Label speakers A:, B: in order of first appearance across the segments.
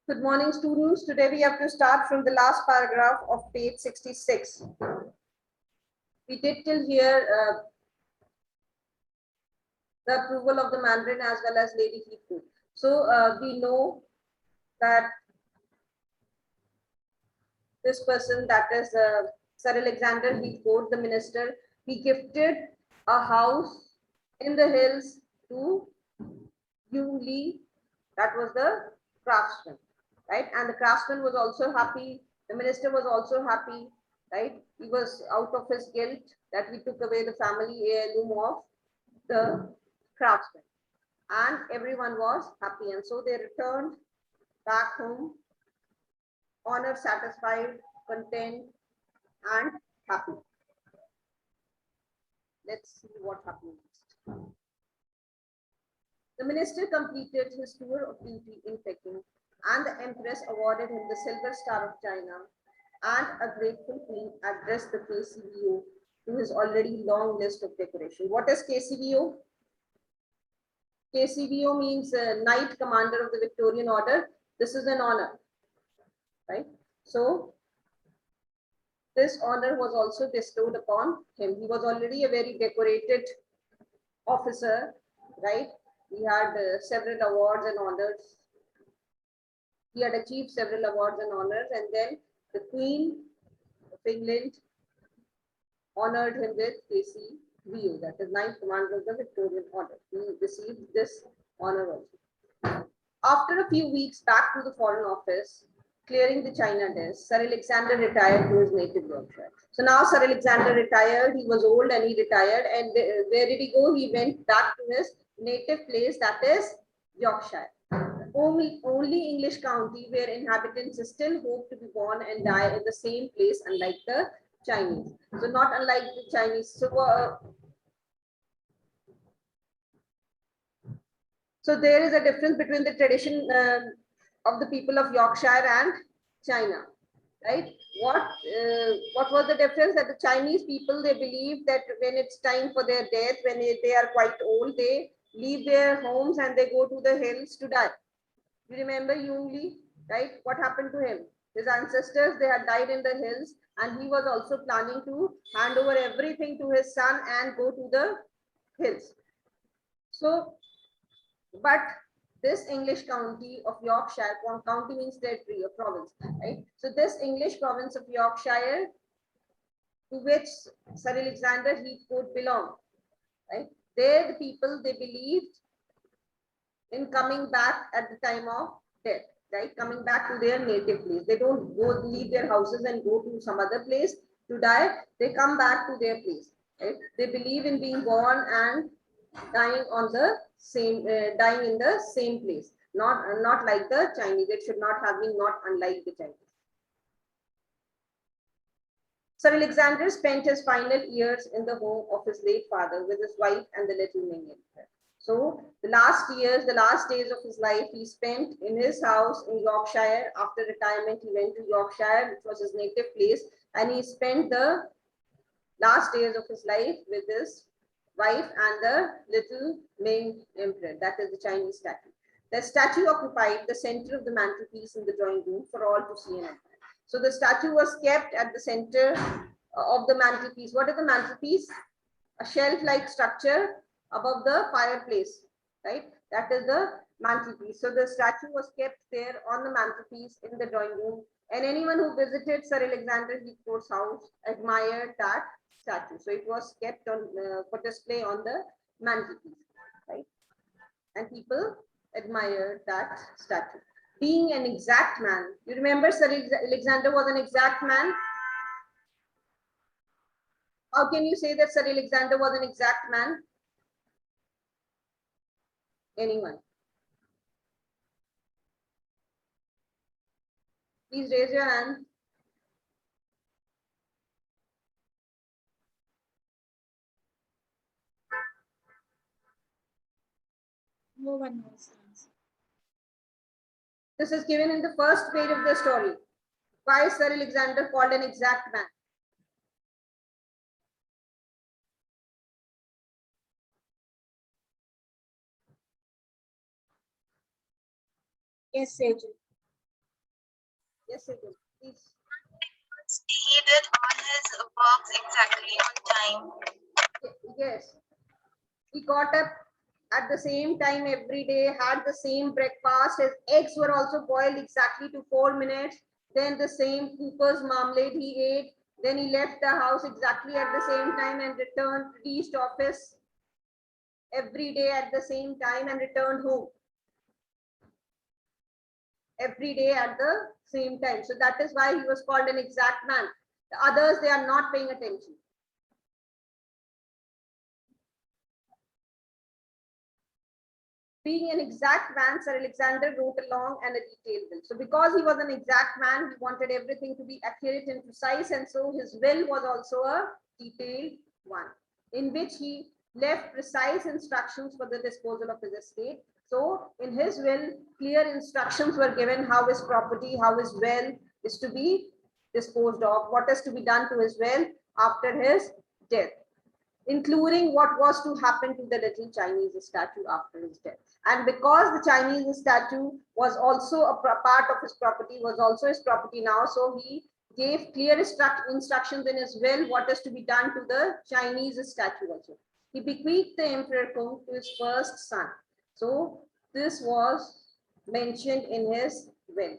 A: Good morning, students. Today we have to start from the last paragraph of page 66. We did till here the approval of the Mandarin as well as Lady Heathcote. So we know that this person, that is Sir Alexander Heathcote, the minister, he gifted a house in the hills to Yung Lee, that was the craftsman, right? And the craftsman was also happy. The minister was also happy, right? He was out of his guilt that we took away the family heirloom of the craftsman, and everyone was happy. And so they returned back home, honored, satisfied, content, and happy. Let's see what happened next. The minister completed his tour of duty in Peking, and the empress awarded him the Silver Star of China, and a grateful queen addressed the KCBO to his already long list of decoration. What is KCBO? KCBO means Knight Commander of the Victorian Order. This is an honor, right? So this honor was also bestowed upon him. He was already a very decorated officer, right? He had several awards and honors. He had achieved several awards and honors, and then the Queen of England honored him with KCBO, that is Ninth Commander of the Victorian Order. He received this honor also. After a few weeks back to the Foreign Office, clearing the China desk, Sir Alexander retired to his native Yorkshire. So now Sir Alexander retired. He was old and he retired. And where did he go? He went back to his native place, that is Yorkshire. Only English county where inhabitants still hope to be born and die in the same place, unlike the Chinese. So not unlike the Chinese. So there is a difference between the tradition of the people of Yorkshire and China, right? What was the difference? That the Chinese people, they believe that when it's time for their death, when they are quite old, they leave their homes and they go to the hills to die. You remember Yung Lee, right? What happened to him? His ancestors, they had died in the hills, and he was also planning to hand over everything to his son and go to the hills. So, but this English county of Yorkshire, county means territory or province, right? So this English province of Yorkshire, to which Sir Alexander Heathcote belonged, right? There the people, they believed in coming back at the time of death, right? Coming back to their native place. They don't go leave their houses and go to some other place to die. They come back to their place, right? They believe in being born and dying on the same, dying in the same place. Not like the Chinese. It should not have been not unlike the Chinese. Sir Alexander spent his final years in the home of his late father with his wife and the little minion. So the last years, the last days of his life, he spent in his house in Yorkshire. After retirement, he went to Yorkshire, which was his native place, and he spent the last days of his life with his wife and the little Ming emperor, that is the Chinese statue. The statue occupied the center of the mantelpiece in the drawing room for all to see and admire. So the statue was kept at the center of the mantelpiece. What is the mantelpiece? A shelf-like structure above the fireplace, right? That is the mantelpiece. So the statue was kept there on the mantelpiece in the drawing room, and anyone who visited Sir Alexander Heathcote's house admired that statue. So it was kept on for display on the mantelpiece, right? And people admired that statue. Being an exact man, you remember Sir Alexander was an exact man. How can you say that Sir Alexander was an exact man? Anyone? Please raise your hand.
B: No one knows.
A: This is given in the first page of the story. Why is Sir Alexander called an exact man?
B: Yes, Sejal.
A: Yes, Sejal, please.
C: He did all his works exactly on time.
A: Yes, he got up at the same time every day, had the same breakfast. His eggs were also boiled exactly to 4 minutes. Then the same Cooper's marmalade he ate. Then he left the house exactly at the same time and reached office every day at the same time and returned home every day at the same time. So that is why he was called an exact man. The others, they are not paying attention. Being an exact man, Sir Alexander wrote a long and a detailed will. So because he was an exact man, he wanted everything to be accurate and precise, and so his will was also a detailed one, in which he left precise instructions for the disposal of his estate. So in his will, clear instructions were given how his property, how his wealth is to be disposed of, what is to be done to his wealth after his death, including what was to happen to the little Chinese statue after his death. And because the Chinese statue was also a part of his property, was also his property now, so he gave clear instructions in his will what is to be done to the Chinese statue also. He bequeathed the Emperor Kong to his first son. So this was mentioned in his will.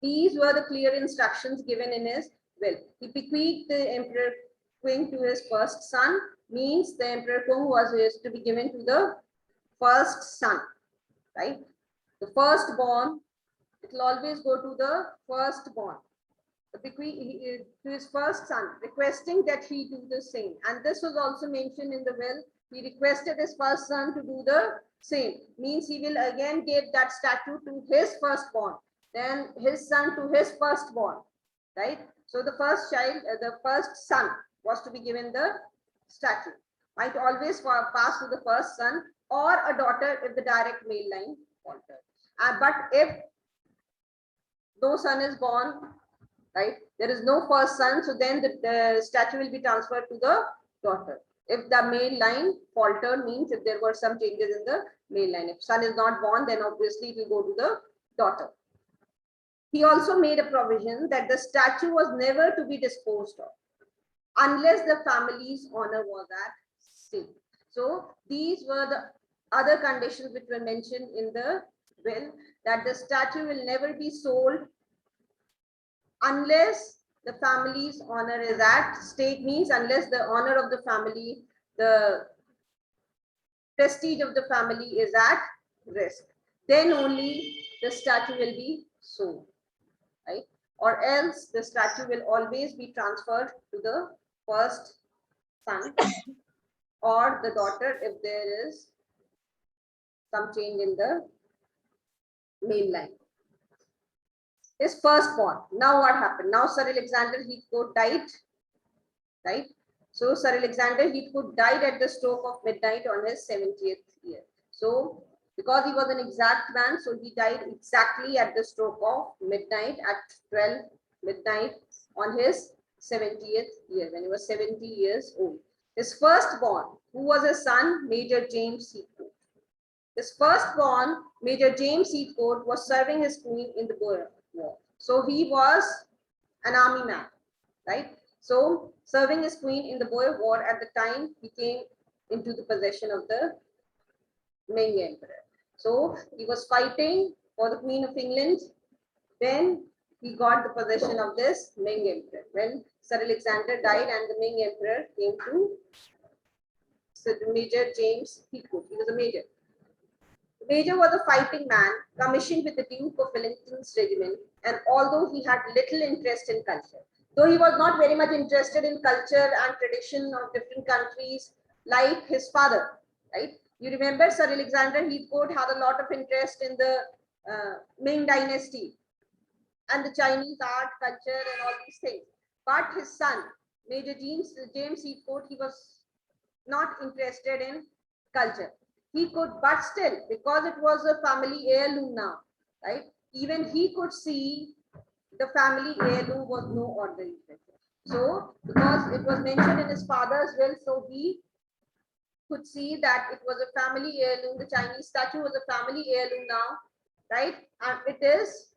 A: These were the clear instructions given in his will. He bequeathed the Emperor Qing to his first son, means the Emperor Kong was to be given to the first son, right? The firstborn, it will always go to the firstborn. The bequeath to his first son, requesting that he do the same. And this was also mentioned in the will. He requested his first son to do the same. Means he will again give that statue to his firstborn, then his son to his firstborn, right? So the first child, the first son was to be given the statue. Might always pass to the first son or a daughter if the direct male line faltered. But if no son is born, right, there is no first son, so then the statue will be transferred to the daughter. If the male line faltered, means if there were some changes in the male line. If son is not born, then obviously it will go to the daughter. He also made a provision that the statue was never to be disposed of unless the family's honor was at stake. So these were the other conditions which were mentioned in the will, that the statue will never be sold unless the family's honor is at stake, means unless the honor of the family, the prestige of the family is at risk, then only the statue will be sold, right? Or else the statue will always be transferred to the first son or the daughter if there is some change in the male line. His firstborn. Now what happened? Now Sir Alexander Heathcote died, right? So Sir Alexander Heathcote died at the stroke of midnight on his 70th year. So because he was an exact man, so he died exactly at the stroke of midnight at 12 midnight on his 70th year, when he was 70 years old. His firstborn, who was a son, Major James Heathcote. His firstborn, Major James Heathcote, was serving his queen in the Boer War. So he was an army man, right? So serving his queen in the Boer War, at the time he came into the possession of the Ming Emperor. So he was fighting for the Queen of England. Then he got the possession of this Ming Emperor. When Sir Alexander died and the Ming Emperor came to Major James Heathcote, he was a major. The major was a fighting man commissioned with the Duke of Wellington's regiment, and although he had little interest in culture, though he was not very much interested in culture and tradition of different countries like his father, right? You remember Sir Alexander Heathcote had a lot of interest in the Ming dynasty and the Chinese art, culture, and all these things. But his son, Major James Heathcote, he was not interested in culture. He could, but still, because it was a family heirloom now, right? Even he could see the family heirloom was no ordinary treasure. So because it was mentioned in his father's will, so he could see that it was a family heirloom. The Chinese statue was a family heirloom now, right? And it is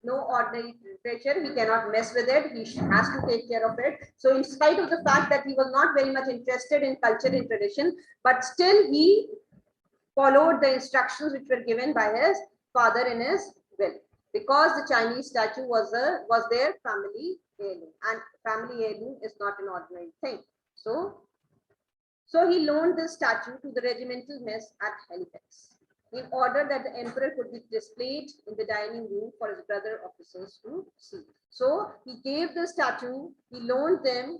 A: no ordinary treasure. He cannot mess with it. He has to take care of it. So in spite of the fact that he was not very much interested in culture and tradition, but still he followed the instructions which were given by his father in his will, because the Chinese statue was their family heirloom, and family heirloom is not an ordinary thing. So he loaned this statue to the regimental mess at Halifax in order that the emperor could be displayed in the dining room for his brother officers to see. So he gave the statue, he loaned them.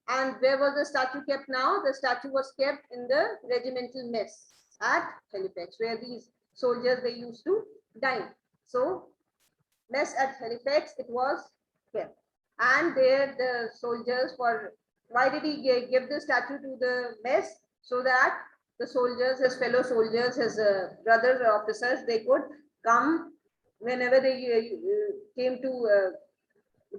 A: And where was the statue kept now? The statue was kept in the regimental mess at Halifax, where these soldiers, they used to dine. So mess at Halifax, it was kept. And there the soldiers were, why did he give the statue to the mess? So that the soldiers, his fellow soldiers, his brothers officers, they could come whenever they came to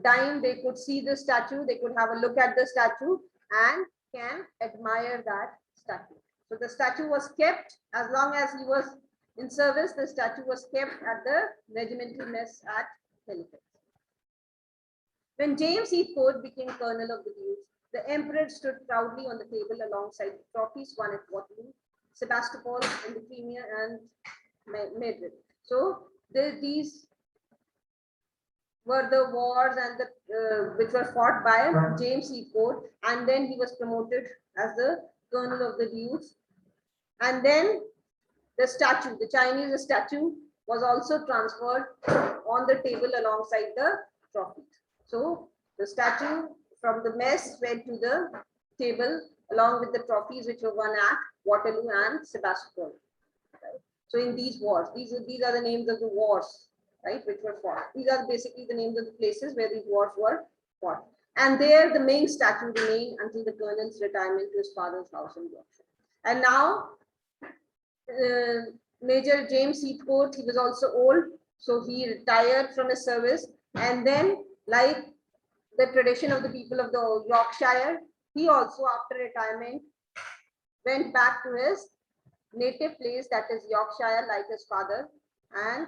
A: dine, they could see the statue, they could have a look at the statue and can admire that statue. So the statue was kept as long as he was in service. The statue was kept at the regimental mess at Halifax. When James Heathcote became colonel of the Dunes, the emperor stood proudly on the table alongside the trophies won at Waterloo, Sebastopol in the Crimea, and Madrid. So these were the wars and the which were fought by James Heathcote, and then he was promoted as the colonel of the Dunes. And then the statue, the Chinese statue, was also transferred on the table alongside the trophy. So the statue from the mess went to the table along with the trophies which were won at Waterloo and Sebastopol. Right? So in these wars, these are the names of the wars, right, which were fought. These are basically the names of the places where these wars were fought. And there the main statue remained until the colonel's retirement to his father's house in Yorkshire. And now Major James Heathcote, he was also old, so he retired from his service. And then, like the tradition of the people of the Yorkshire, he also, after retirement, went back to his native place, that is Yorkshire, like his father. And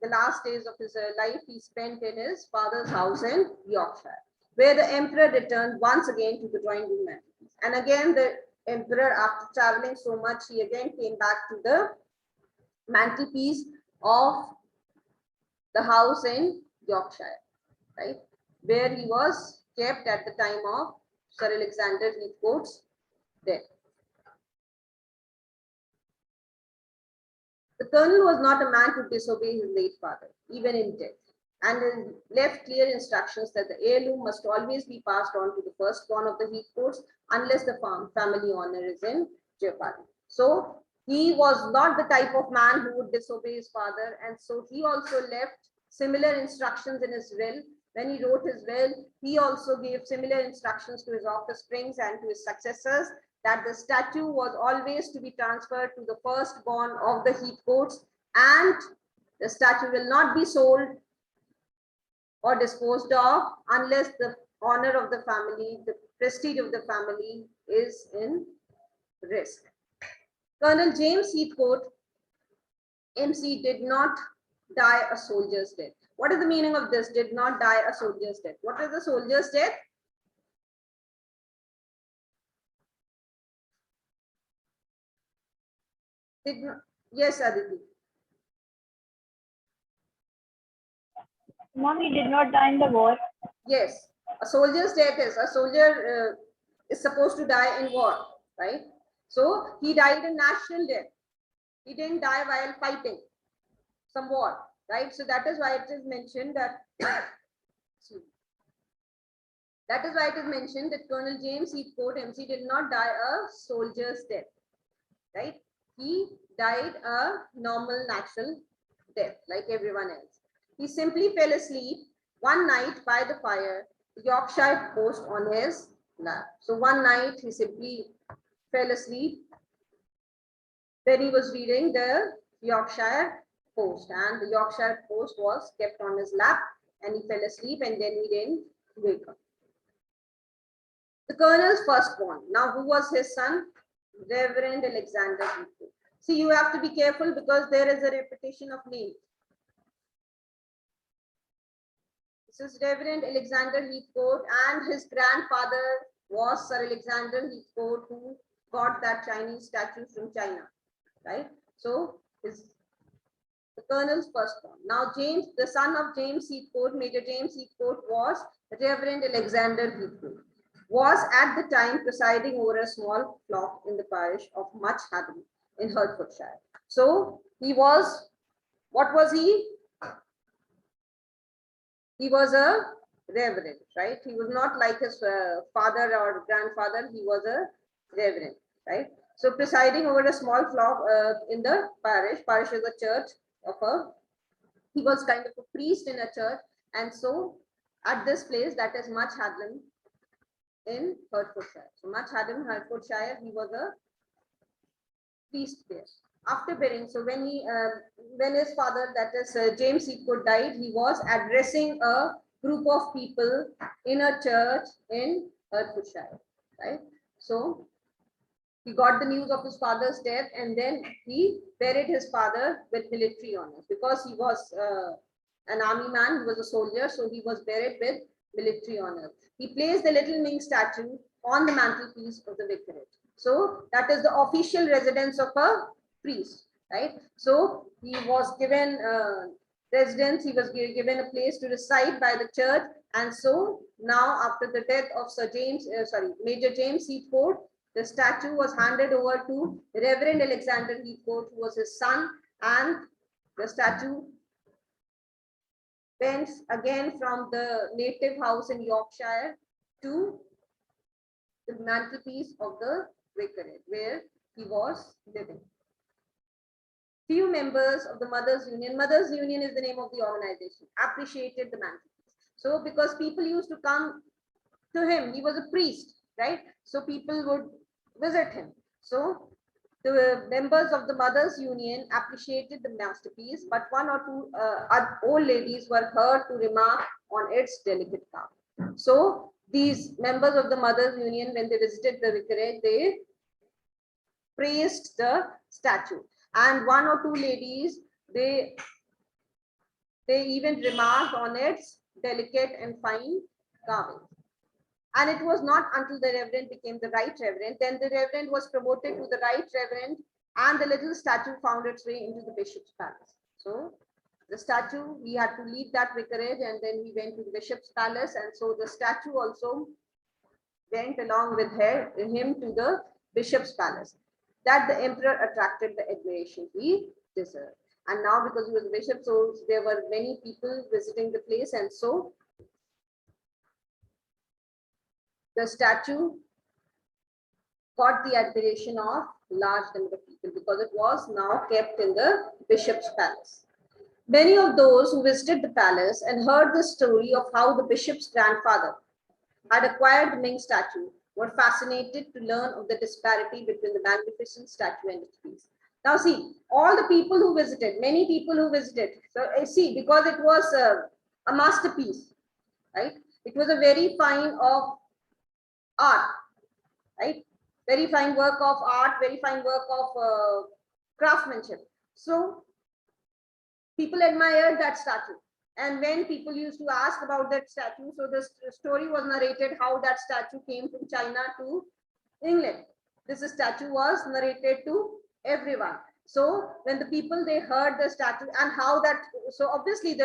A: the last days of his life he spent in his father's house in Yorkshire, where the emperor returned once again to the drawing room mantelpiece. And again, the emperor, after traveling so much, he again came back to the mantelpiece of the house in Yorkshire, right, where he was kept at the time of Sir Alexander Heathcote's death. The colonel was not a man to disobey his late father, even in death, and left clear instructions that the heirloom must always be passed on to the firstborn of the Heathcotes unless the family honor is in jeopardy. So he was not the type of man who would disobey his father, and so he also left similar instructions in his will. When he wrote his will, he also gave similar instructions to his offsprings and to his successors, that the statue was always to be transferred to the firstborn of the Heathcotes, and the statue will not be sold or disposed of unless the honor of the family, the prestige of the family is in risk. Colonel James Heathcote, MC, did not die a soldier's death. What is the meaning of this? Did not die a soldier's death. What is the soldier's death? Did not, yes, Aditi.
B: Mom, he did not die in the war.
A: Yes, a soldier's death is, a soldier is supposed to die in war, right? So he died a national death. He didn't die while fighting some war, right? So that is why it is mentioned that that is why it is mentioned that Colonel James Heathcote, MC, did not die a soldier's death, right? He died a normal natural death like everyone else. He simply fell asleep one night by the fire, the Yorkshire Post on his lap. So one night he simply fell asleep when he was reading the Yorkshire Post, and the Yorkshire Post was kept on his lap, and he fell asleep, and then he didn't wake up. The colonel's firstborn. Now, who was his son? Reverend Alexander Heathcote. See, you have to be careful because there is a repetition of names. This is Reverend Alexander Heathcote, and his grandfather was Sir Alexander Heathcote, who got that Chinese statue from China, right? So, the colonel's firstborn. Now, James, the son of James Heathcote, Major James Heathcote, was Reverend Alexander Heathcote, was at the time presiding over a small flock in the parish of Much Haddon in Hertfordshire. So, he was, what was he? He was a reverend, right? He was not like his father or grandfather. He was a reverend, right? So presiding over a small flock in the parish. Parish is a church of a. He was kind of a priest in a church, and so at this place, that is Much Haddon in Hertfordshire. So Much Haddon, Hertfordshire. He was a priest there. After burying, so when his father, that is James Heathcote, died, he was addressing a group of people in a church in Hertfordshire, right? So he got the news of his father's death, and then he buried his father with military honors because he was an army man, he was a soldier, so he was buried with military honors. He placed the little Ming statue on the mantelpiece of the vicarage. So that is the official residence of a priest, right? So he was given residence, he was given a place to reside by the church, and so now after the death of Major James Heathcote, the statue was handed over to Reverend Alexander Heathcote, who was his son, and the statue went again from the native house in Yorkshire to the mantelpiece of the vicarage where he was living. Few members of the Mothers Union is the name of the organization, appreciated the mantelpiece. So because people used to come to him, he was a priest, right? So people would visit him. So the members of the Mothers Union appreciated the masterpiece, but one or two old ladies were heard to remark on its delicate carving. So these members of the Mothers Union, when they visited the vicarage, they praised the statue. And one or two ladies, they even remarked on its delicate and fine carving. And it was not until the Reverend became the Right Reverend, then the Reverend was promoted to the Right Reverend, and the little statue found its way into the Bishop's Palace. So the statue, he had to leave that vicarage, and then he went to the Bishop's Palace, and so the statue also went along with him to the Bishop's Palace. That the Emperor attracted the admiration he deserved. And now because he was a bishop, so there were many people visiting the place, and so the statue got the admiration of large number of people because it was now kept in the Bishop's Palace. Many of those who visited the palace and heard the story of how the bishop's grandfather had acquired the Ming statue were fascinated to learn of the disparity between the magnificent statue and its piece. Now see, all the people who visited, many people who visited, so see, because it was a masterpiece, right? It was a very fine of art, right? Very fine work of art, very fine work of craftsmanship. So people admired that statue. And when people used to ask about that statue, so the story was narrated how that statue came from China to England. This statue was narrated to everyone. So when the people, they heard the statue and how that, so obviously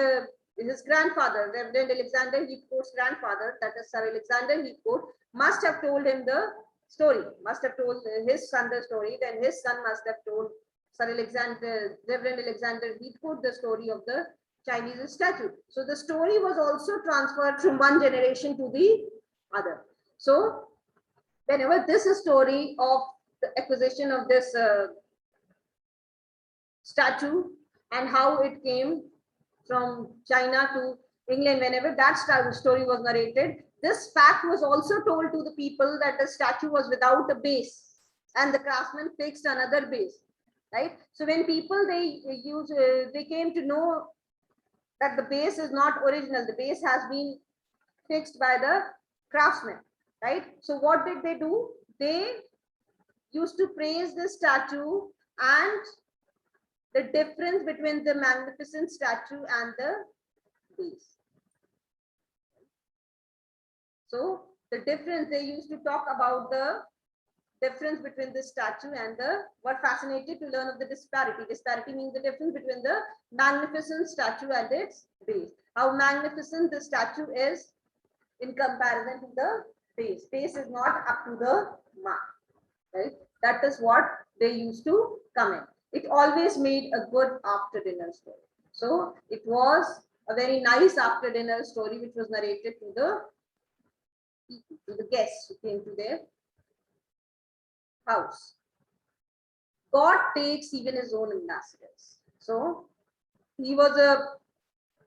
A: his grandfather, Reverend Alexander Heathcote's grandfather, that is Sir Alexander Heathcote, must have told him the story, must have told his son the story, then his son must have told Reverend Alexander Heathcote the story of the Chinese statue. So the story was also transferred from one generation to the other. So whenever this story of the acquisition of this statue and how it came from China to England, whenever that story was narrated, this fact was also told to the people that the statue was without a base and the craftsman fixed another base, right? So when people, they came to know that the base is not original, the base has been fixed by the craftsmen, right? So what did they do? They used to praise the statue and the difference between the magnificent statue and the base. So the difference, they used to talk about the difference between the statue and the, were fascinated to learn of the disparity. Disparity means the difference between the magnificent statue and its base. How magnificent the statue is in comparison to the base. Base is not up to the mark, right? That is what they used to comment. It always made a good after dinner story. So it was a very nice after dinner story which was narrated to the guests who came to their house. God takes even his own ambassadors. So he was a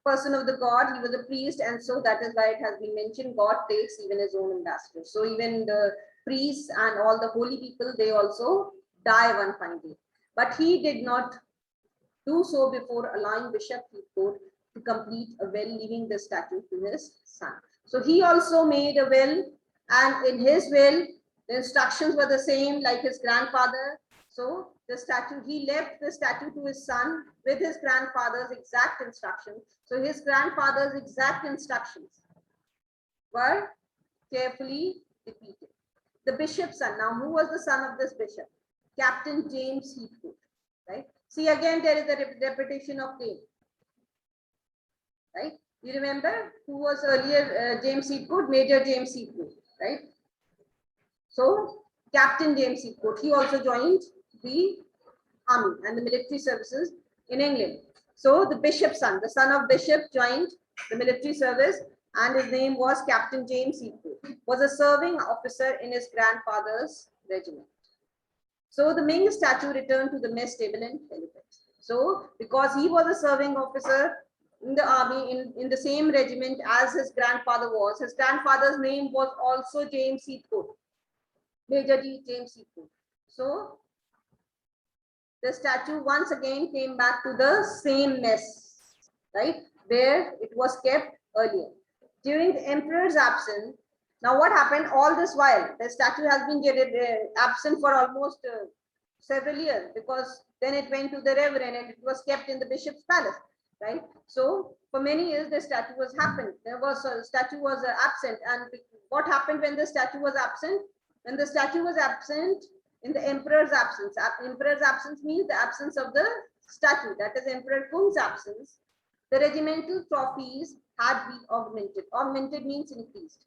A: person of the God, he was a priest, and so that is why it has been mentioned, God takes even his own ambassadors. So even the priests and all the holy people, they also die one fine day. But he did not do so before allowing Bishop Heathcote to complete a will, leaving the statue to his son. So he also made a will, and in his will, the instructions were the same like his grandfather. So the statue, he left the statue to his son with his grandfather's exact instructions. So his grandfather's exact instructions were carefully repeated. The bishop's son, now who was the son of this bishop? Captain James Heathcote, right? See, again, there is a repetition of name, right? You remember who was earlier James Heathcote? Major James Heathcote, right? So Captain James Heathcote, he also joined the army and the military services in England. So the bishop's son, the son of bishop, joined the military service, and his name was Captain James Heathcote, was a serving officer in his grandfather's regiment. So the Ming statue returned to the mess table in Halifax. So because he was a serving officer in the army in the same regiment as his grandfather was, his grandfather's name was also James Heathcote, Major James Heathcote. So the statue once again came back to the same mess, right, where it was kept earlier. During the emperor's absence, now what happened all this while? The statue has been absent for almost several years, because then it went to the reverend and it was kept in the bishop's palace, right? So for many years the statue was happened. There was a statue was absent, and what happened when the statue was absent? When the statue was absent in the emperor's absence. Emperor's absence means the absence of the statue. That is Emperor Kung's absence. The regimental trophies had been augmented. Augmented means increased.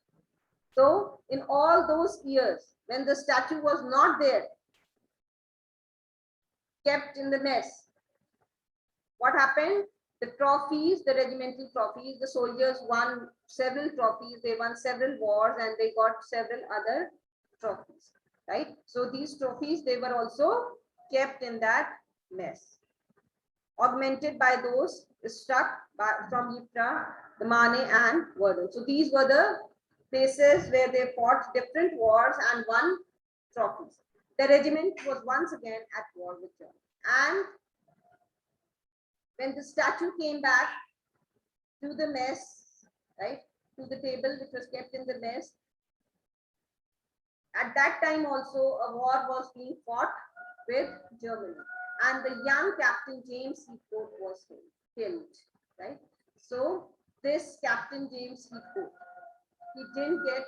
A: So in all those years, when the statue was not there, kept in the mess, what happened? The trophies, the regimental trophies, the soldiers won several trophies. They won several wars and they got several other trophies, right? So these trophies, they were also kept in that mess, augmented by those struck from Ypres, the Marne and Verdun. So these were the places where they fought different wars and won trophies. The regiment was once again at war with Germany. And when the statue came back to the mess, right, to the table which was kept in the mess, at that time also a war was being fought with Germany, and the young Captain James Heathcote was killed, right? So this Captain James Heathcote, he didn't get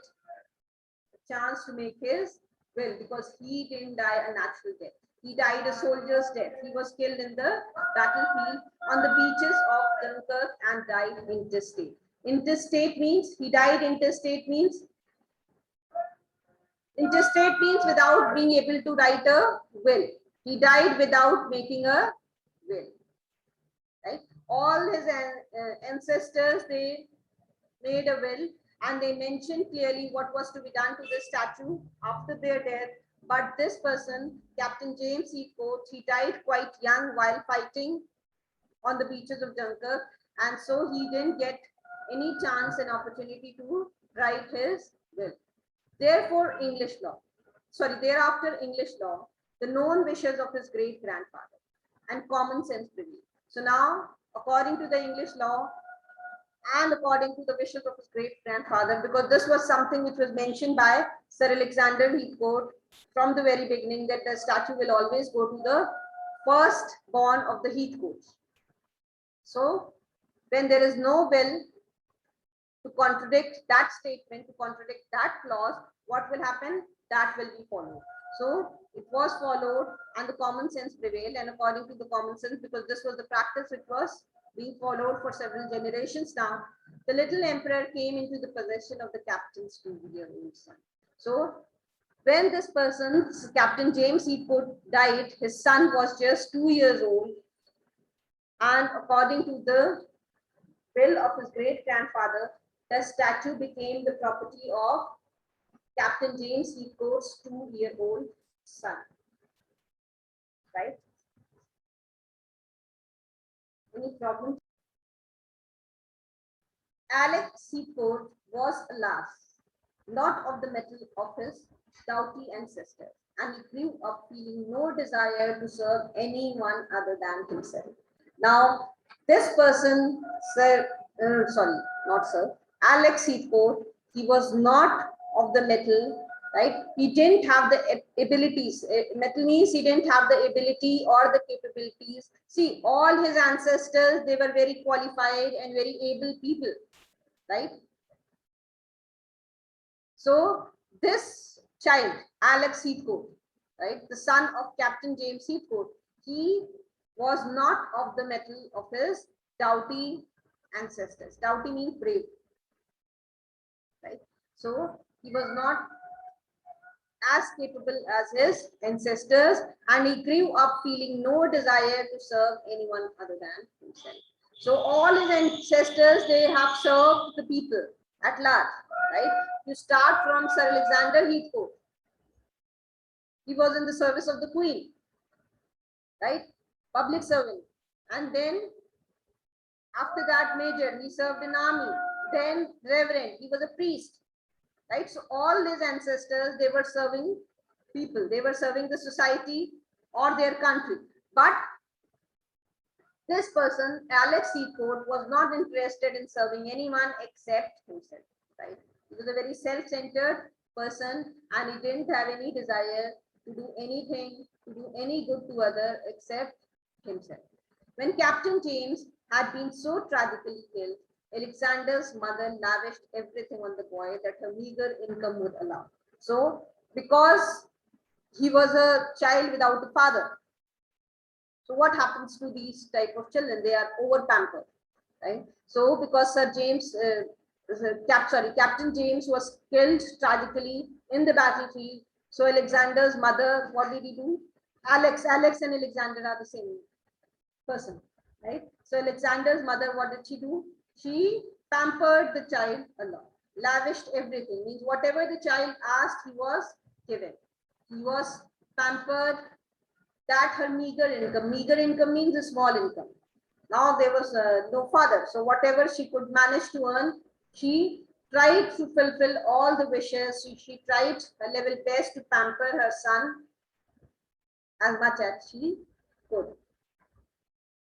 A: a chance to make his will because he didn't die a natural death. He died a soldier's death. He was killed in the battlefield on the beaches of Dunkirk and died intestate. Intestate means, he died intestate means without being able to write a will. He died without making a will, right? All his ancestors, they made a will and they mentioned clearly what was to be done to the statue after their death. But this person, Captain James Heathcote, he died quite young while fighting on the beaches of Dunkirk, and so he didn't get any chance and opportunity to write his will. Therefore, thereafter English law, the known wishes of his great grandfather and common sense prevailed. So now, according to the English law, and according to the wishes of his great grandfather, because this was something which was mentioned by Sir Alexander Heathcote from the very beginning, that the statue will always go to the first born of the Heathcotes. So when there is no will to contradict that statement, to contradict that clause, what will happen? That will be followed. So it was followed and the common sense prevailed, and according to the common sense, because this was the practice which was being followed for several generations now, the little emperor came into the possession of the captain's 2-year-old son. So when this person, Captain James Heathcote, died, his son was just 2 years old, and according to the will of his great grandfather, the statue became the property of Captain James Heathcote's 2-year-old son. Right? Any problem? Alex Heathcote was, alas, not of the metal of his doughty ancestors, and he grew up feeling no desire to serve anyone other than himself. Now, this person, Alex Heathcote, he was not of the metal, right? He didn't have the abilities. Metal means he didn't have the ability or the capabilities. See, all his ancestors, they were very qualified and very able people, right? So this child, Alex Heathcote, right, the son of Captain James Heathcote, he was not of the metal of his doughty ancestors. Doughty means brave, right? So he was not as capable as his ancestors, and he grew up feeling no desire to serve anyone other than himself. So all his ancestors, they have served the people at large, right? You start from Sir Alexander Heathcote. He was in the service of the Queen, right? Public servant. And then after that, major, he served in army. Then reverend, he was a priest, right? So all his ancestors, they were serving people. They were serving the society or their country. But this person, Alex Heathcote, was not interested in serving anyone except himself, right? He was a very self-centered person, and he didn't have any desire to do anything, to do any good to other except himself. When Captain James had been so tragically killed, Alexander's mother lavished everything on the boy that her meager income would allow. So, because he was a child without a father, so what happens to these type of children? They are over pampered, right? So because Captain James was killed tragically in the battlefield. So Alexander's mother, what did he do? Alex and Alexander are the same person, right? So Alexander's mother, what did she do? She pampered the child a lot, lavished everything. Means whatever the child asked, he was given. He was pampered. That her meager income means a small income. Now there was no father, so whatever she could manage to earn, she tried to fulfill all the wishes. She tried her level best to pamper her son as much as she could.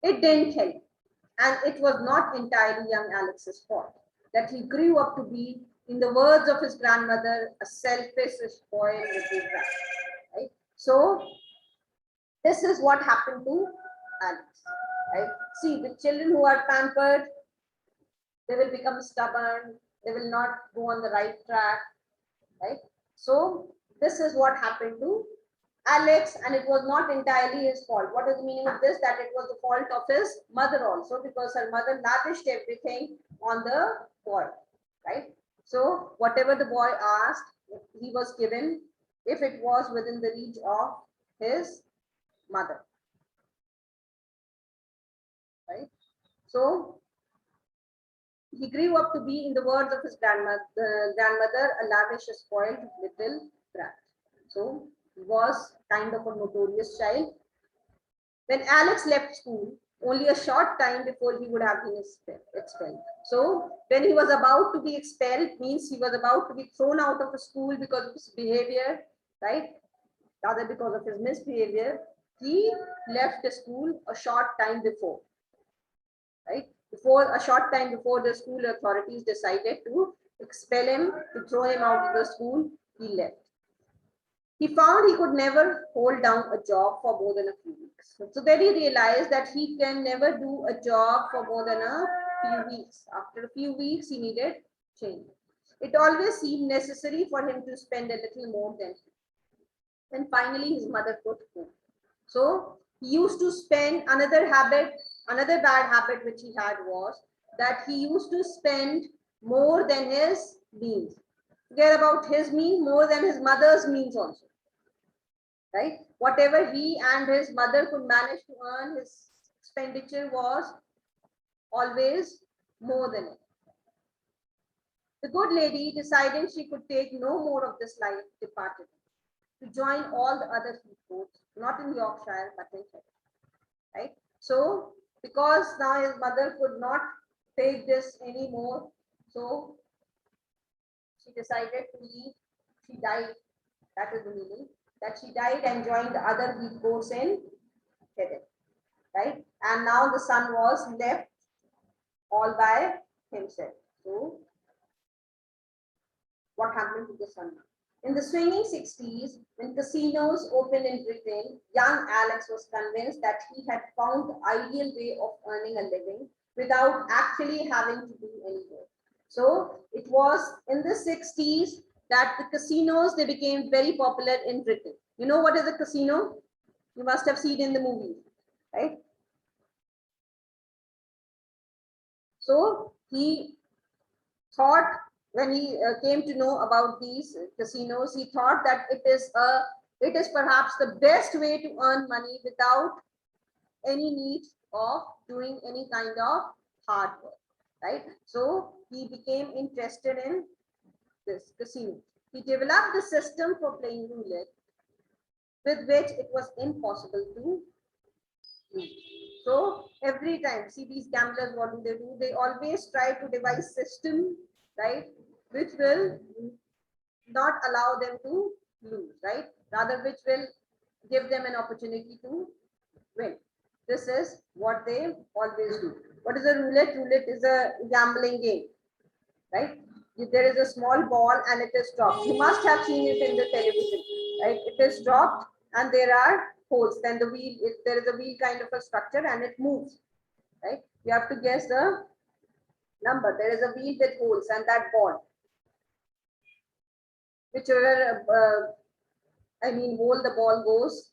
A: It didn't help, and it was not entirely young Alex's fault that he grew up to be, in the words of his grandmother, a selfish, spoiled little brat. Right? So this is what happened to Alex. Right? See, the children who are pampered, they will become stubborn. They will not go on the right track. Right? So this is what happened to Alex, and it was not entirely his fault. What is the meaning of this? That it was the fault of his mother also, because her mother lavished everything on the boy. Right? So whatever the boy asked, he was given, if it was within the reach of his mother. Right? So he grew up to be, in the words of his grandmother, a lavish, spoiled little brat. So he was kind of a notorious child. When Alex left school, only a short time before he would have been expelled. So when he was about to be expelled, means he was about to be thrown out of the school because of his behavior, right? Rather because of his misbehavior, he left the school a short time before, right? before a short time before the school authorities decided to expel him, to throw him out of the school, he left. He found he could never hold down a job for more than a few weeks. So then he realized that he can never do a job for more than a few weeks. After a few weeks, he needed change. It always seemed necessary for him to spend a little more than. And finally, his mother could go. So he used to spend another bad habit which he had was that he used to spend more than his means. Forget about his means, more than his mother's means also. Right? Whatever he and his mother could manage to earn, his expenditure was always more than it. The good lady, deciding she could take no more of this life, departed to join all the other seaports, not in Yorkshire, but in Kent. Right? So, because now his mother could not take this anymore, so she decided to leave. She died. That is the meaning. That she died and joined the other wheat boats in Kent. Right? And now the son was left all by himself. So, what happened to the son? In the swinging 60s, when casinos opened in Britain, young Alex was convinced that he had found the ideal way of earning a living without actually having to do any work. So it was in the 60s that the casinos, they became very popular in Britain. You know what is a casino? You must have seen in the movie, right? So he thought, when he came to know about these casinos, he thought that it is perhaps the best way to earn money without any need of doing any kind of hard work, right? So he became interested in this casino. He developed a system for playing roulette with which it was impossible to lose. So every time, see these gamblers, what do? They always try to devise system, right, which will not allow them to lose, right? Rather, which will give them an opportunity to win. This is what they always do. What is a roulette? Roulette is a gambling game, right? If there is a small ball and it is dropped, you must have seen it in the television, right? It is dropped and there are holes. Then the wheel, if there is a wheel kind of a structure and it moves, right? You have to guess the number. There is a wheel with holes and that ball. Whichever hole the ball goes,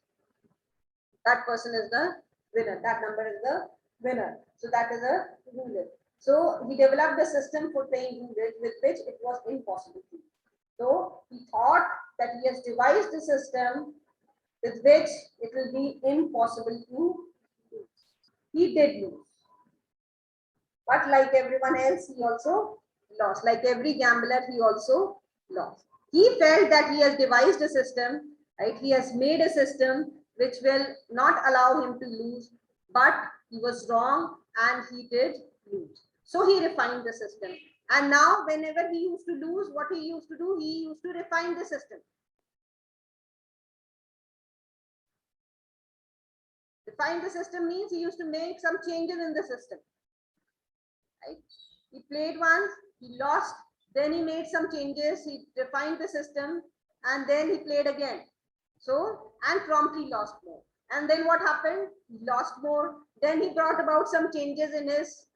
A: that person is the winner. That number is the winner. So that is a roulette. So he developed a system for playing roulette with which it was impossible to. So he thought that he has devised a system with which it will be impossible to lose. He did lose. But like everyone else, he also lost. Like every gambler, he also lost. He felt that he has devised a system, right? He has made a system which will not allow him to lose, but he was wrong and he did lose. So he refined the system. And now whenever he used to lose, what he used to do, he used to refine the system. Refine the system means he used to make some changes in the system. Right? He played once, he lost, then he made some changes, he refined the system, and then he played again. So, and promptly lost more. And then what happened? He lost more. Then he brought about some changes in his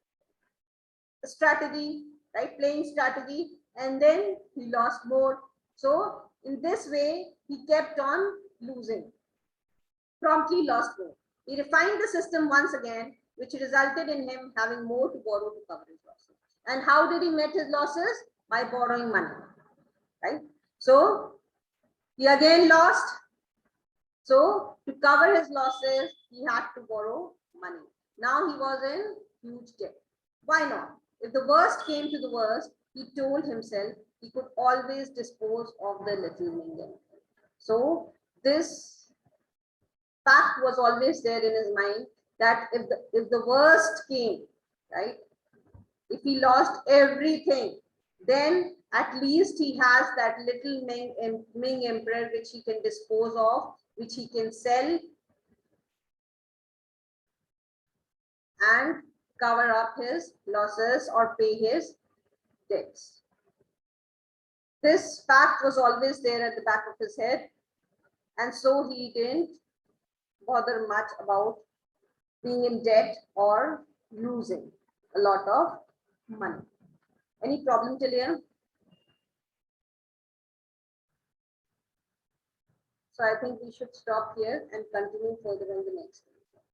A: strategy, right? Playing strategy, and then he lost more. So, in this way, he kept on losing. Promptly lost more. He refined the system once again, which resulted in him having more to borrow to cover his losses. And how did he met his losses? By borrowing money, right? So he again lost. So to cover his losses, he had to borrow money. Now he was in huge debt. Why not? If the worst came to the worst, he told himself he could always dispose of the little million. So this fact was always there in his mind, that if the worst came, right, if he lost everything, then at least he has that little Ming Emperor which he can dispose of, which he can sell, and cover up his losses or pay his debts. This fact was always there at the back of his head, and so he didn't bother much about being in debt or losing a lot of money. Any problem till here? So I think we should stop here and continue further in the next one.